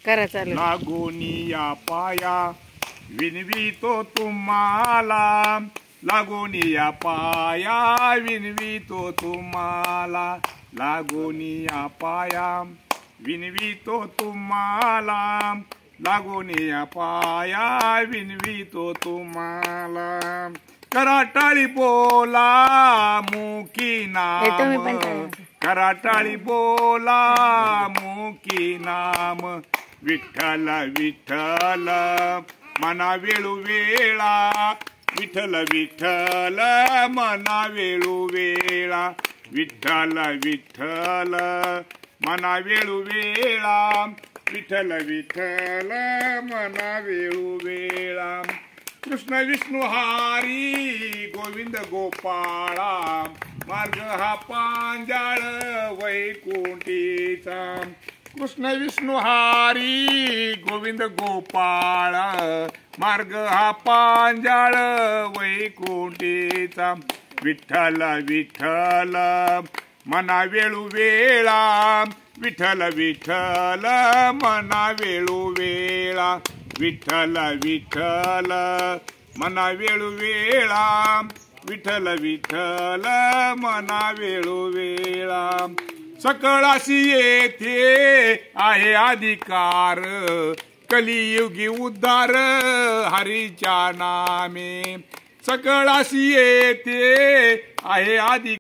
करा चालू. लागोनिया पाया विनवितो तुम्हाला, लागोनिया पाया विनवितो तुम्हाला, लागोनिया पाया विनवितो तुम्हाला, लागोनिया पाया विनवितो तुम्हाला. कराटाळी बोला मुखी नाम, कराटाळी बोला मुखी नाम. विठ्ठल विठ्ठल मना वेळू वेळा, विठ्ठल विठ्ठल मना वेळू वेळा, विठ्ठल विठ्ठल मना वेळू वेळा, विठ्ठल विठ्ठल मना वेळू वेळा. कृष्ण विष्णू हारी गोविंद गोपाळा, मार्ग हा पांजाळ वैकुंठीचा. कृष्ण विष्णू हारी गोविंद गोपाळ, मार्ग हा पांजाळ वैकुंठीचा. विठ्ठल विठ्ठल मना वेळू वेळा, विठ्ठल विठ्ठल मना वेळू वेळा, विठ्ठल विठ्ठल मना वेळू वेळा, विठ्ठल विठ्ठल मना वेळू वेळा. सकळाशी येथे आहे अधिकार, कलियुगी उद्धार हरीच्या नामे. सकळाशी येथे आहे अधिकार.